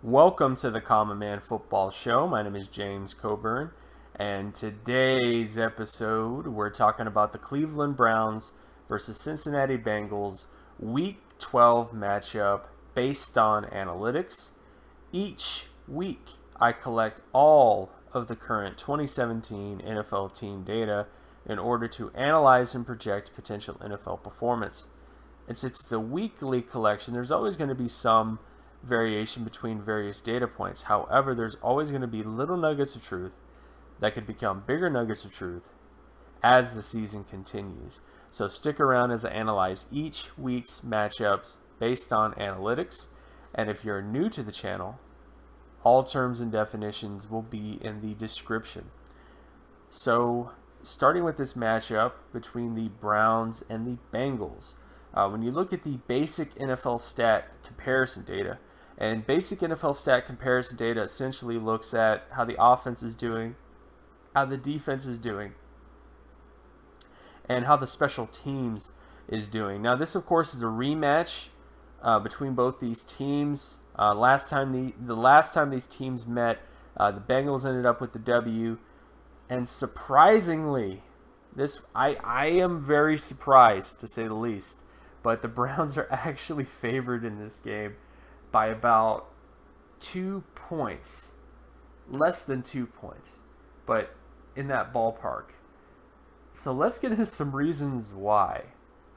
Welcome to the Common Man Football Show. My name is James Coburn, and today's episode we're talking about the Cleveland Browns versus Cincinnati Bengals Week 12 matchup based on analytics. Each week I collect all of the current 2017 NFL team data in order to analyze and project potential NFL performance. And since it's a weekly collection, there's always going to be some variation between various data points. However, there's always going to be little nuggets of truth that could become bigger nuggets of truth as the season continues. So stick around as I analyze each week's matchups based on analytics. And if you're new to the channel, all terms and definitions will be in the description. So starting with this matchup between the Browns and the Bengals, when you look at the basic NFL stat comparison data, and basic NFL stat comparison data essentially looks at how the offense is doing, how the defense is doing, and how the special teams is doing. Now, this, of course, is a rematch between both these teams. The last time these teams met, the Bengals ended up with the W, and surprisingly, I am very surprised, to say the least, but the Browns are actually favored in this game by about 2 points, less than 2 points, but in that ballpark. So let's get into some reasons why.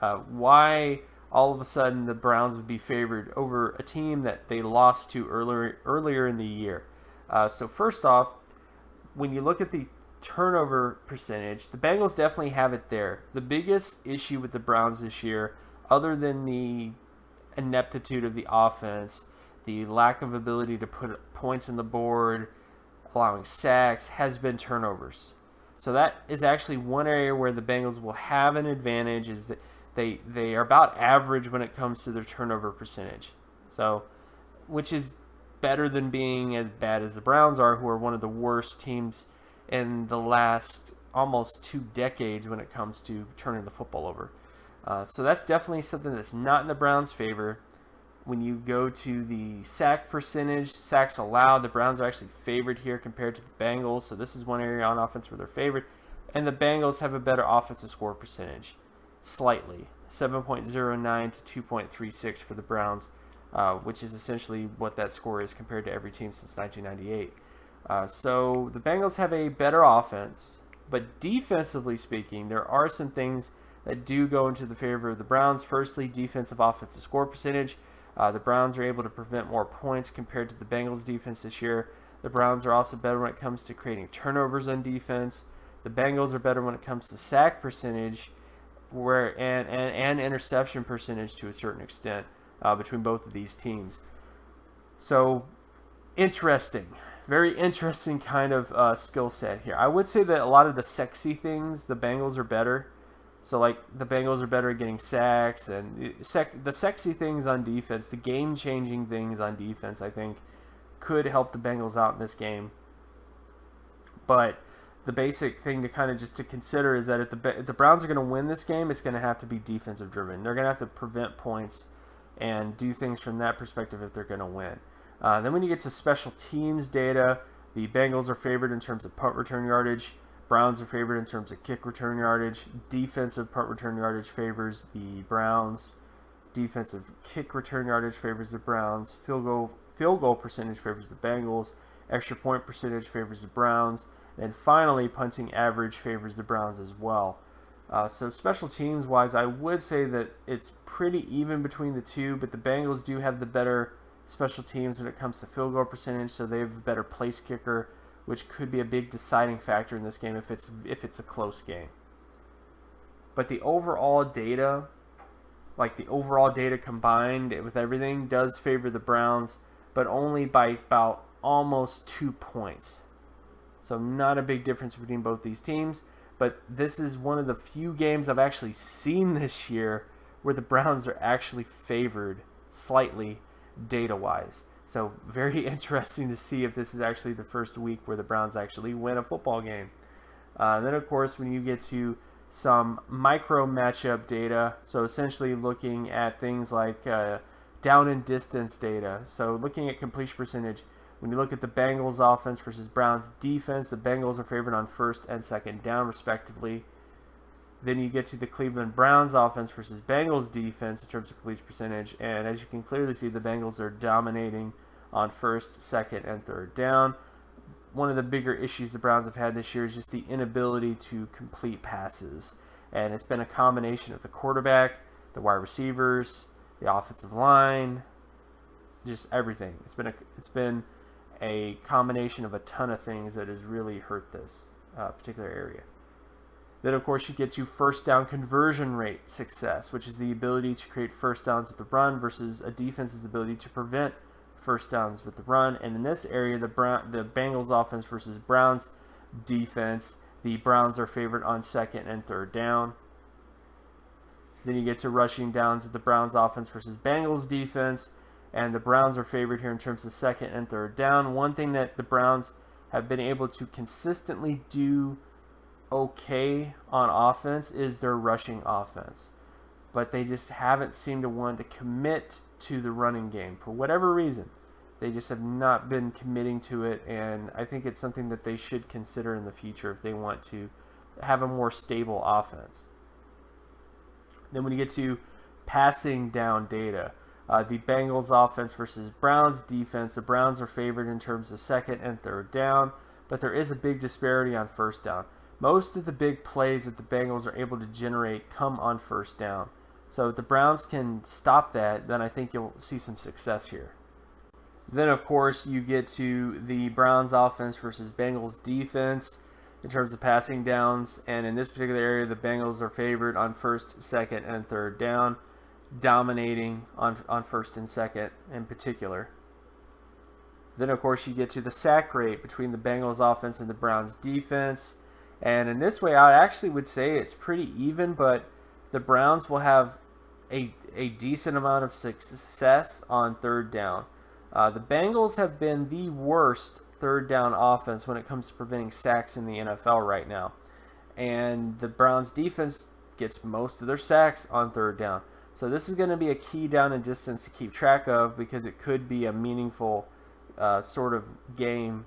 Why all of a sudden the Browns would be favored over a team that they lost to earlier in the year. So first off, when you look at the turnover percentage, the Bengals definitely have it there. The biggest issue with the Browns this year, other than the ineptitude of the offense, the lack of ability to put points on the board, allowing sacks, has been turnovers. So that is actually one area where the Bengals will have an advantage, is that they are about average when it comes to their turnover percentage. So, which is better than being as bad as the Browns are, who are one of the worst teams in the last almost 2 decades when it comes to turning the football over. So that's definitely something that's not in the Browns' favor. When you go to the sack percentage, sacks allowed, the Browns are actually favored here compared to the Bengals. So this is one area on offense where they're favored. And the Bengals have a better offensive score percentage, slightly, 7.09 to 2.36 for the Browns, which is essentially what that score is compared to every team since 1998. So the Bengals have a better offense, but defensively speaking, there are some things that do go into the favor of the Browns. Firstly, defensive offensive score percentage. The Browns are able to prevent more points compared to the Bengals defense this year. The Browns are also better when it comes to creating turnovers on defense. The Bengals are better when it comes to sack percentage and interception percentage to a certain extent between both of these teams. So, interesting. Very interesting kind of skill set here. I would say that a lot of the sexy things, the Bengals are better. So, like, the Bengals are better at getting sacks, and the sexy things on defense, the game-changing things on defense, I think, could help the Bengals out in this game. But the basic thing to kind of just to consider is that if the Browns are going to win this game, it's going to have to be defensive-driven. They're going to have to prevent points and do things from that perspective if they're going to win. Then when you get to special teams data, the Bengals are favored in terms of punt return yardage. Browns are favored in terms of kick return yardage. Defensive punt return yardage favors the Browns. Defensive kick return yardage favors the Browns. Field goal percentage favors the Bengals. Extra point percentage favors the Browns. And finally, punting average favors the Browns as well. So special teams wise, I would say that it's pretty even between the two, but the Bengals do have the better special teams when it comes to field goal percentage, so they have a better place kicker, which could be a big deciding factor in this game if it's a close game. But the overall data, combined with everything, does favor the Browns, but only by about almost 2 points. So not a big difference between both these teams, but this is one of the few games I've actually seen this year where the Browns are actually favored slightly data-wise. So very interesting to see if this is actually the first week where the Browns actually win a football game. Then, of course, when you get to some micro matchup data, so essentially looking at things like down and distance data. So looking at completion percentage, when you look at the Bengals offense versus Browns defense, the Bengals are favored on first and second down, respectively. Then you get to the Cleveland Browns offense versus Bengals defense in terms of completion percentage, and as you can clearly see, the Bengals are dominating on first, second, and third down. One of the bigger issues the Browns have had this year is just the inability to complete passes, and it's been a combination of the quarterback, the wide receivers, the offensive line, just everything. It's been a combination of a ton of things that has really hurt this particular area. Then, of course, you get to first down conversion rate success, which is the ability to create first downs with the run versus a defense's ability to prevent first downs with the run. And in this area, the Bengals offense versus Browns defense, the Browns are favored on second and third down. Then you get to rushing downs with the Browns offense versus Bengals defense, and the Browns are favored here in terms of second and third down. One thing that the Browns have been able to consistently do okay on offense is their rushing offense, but they just haven't seemed to want to commit to the running game for whatever reason. They just have not been committing to it, and I think it's something that they should consider in the future if they want to have a more stable offense. Then when you get to passing down data, the Bengals offense versus Browns defense, the Browns are favored in terms of second and third down, but there is a big disparity on first down. Most of the big plays that the Bengals are able to generate come on first down. So if the Browns can stop that, then I think you'll see some success here. Then, of course, you get to the Browns offense versus Bengals defense in terms of passing downs. And in this particular area, the Bengals are favored on first, second, and third down, dominating on first and second in particular. Then, of course, you get to the sack rate between the Bengals offense and the Browns defense. And in this way, I actually would say it's pretty even, but the Browns will have a decent amount of success on third down. The Bengals have been the worst third down offense when it comes to preventing sacks in the NFL right now. And the Browns defense gets most of their sacks on third down. So this is going to be a key down and distance to keep track of, because it could be a meaningful sort of game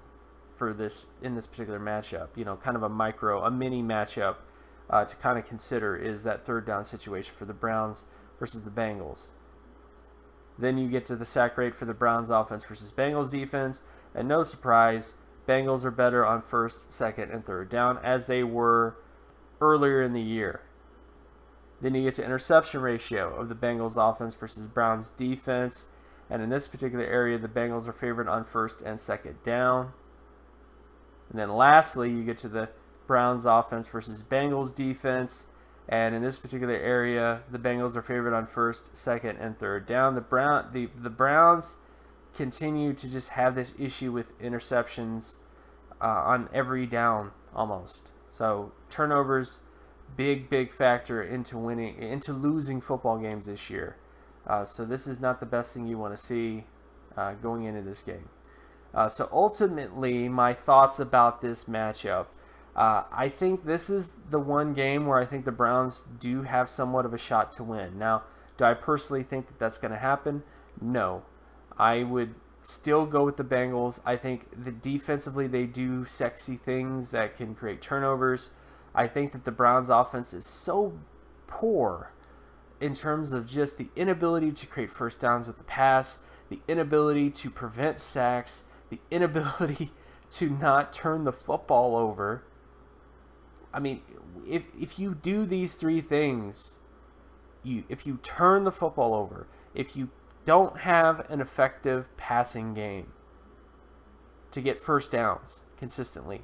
for this in this particular matchup. You know, kind of a mini matchup to kind of consider is that third down situation for the Browns versus the Bengals. Then you get to the sack rate for the Browns offense versus Bengals defense, and no surprise, Bengals are better on first, second, and third down, as they were earlier in the year. Then you get to interception ratio of the Bengals offense versus Browns defense, and in this particular area, the Bengals are favored on first and second down. And then lastly, you get to the Browns offense versus Bengals defense. And in this particular area, the Bengals are favored on first, second, and third down. The Browns continue to just have this issue with interceptions on every down almost. So turnovers, big factor into losing football games this year. So this is not the best thing you want to see going into this game. So ultimately, my thoughts about this matchup. I think this is the one game where I think the Browns do have somewhat of a shot to win. Now, do I personally think that that's going to happen? No. I would still go with the Bengals. I think that defensively they do sexy things that can create turnovers. I think that the Browns offense is so poor in terms of just the inability to create first downs with the pass, the inability to prevent sacks, the inability to not turn the football over. I mean, if you do these three things, if you turn the football over, if you don't have an effective passing game to get first downs consistently,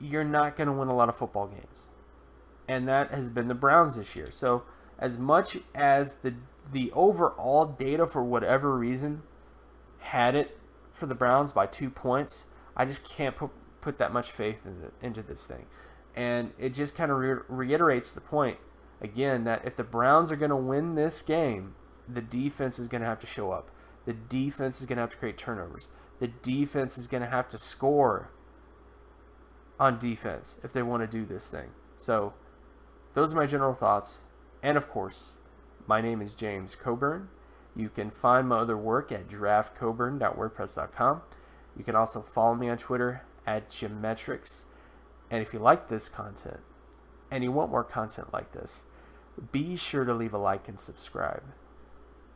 you're not going to win a lot of football games. And that has been the Browns this year. So as much as the overall data, for whatever reason, had it for the Browns by 2 points, I just can't put that much faith into this thing. And it just kind of reiterates the point, again, that if the Browns are going to win this game, the defense is going to have to show up. The defense is going to have to create turnovers. The defense is going to have to score on defense if they want to do this thing. So those are my general thoughts. And, of course, My name is James Coburn. You can find my other work at draftcoburn.wordpress.com. You can also follow me on Twitter at Geometrics. And if you like this content and you want more content like this, be sure to leave a like and subscribe.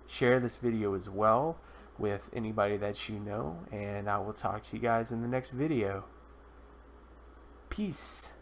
Share this video as well with anybody that you know, and I will talk to you guys in the next video. Peace.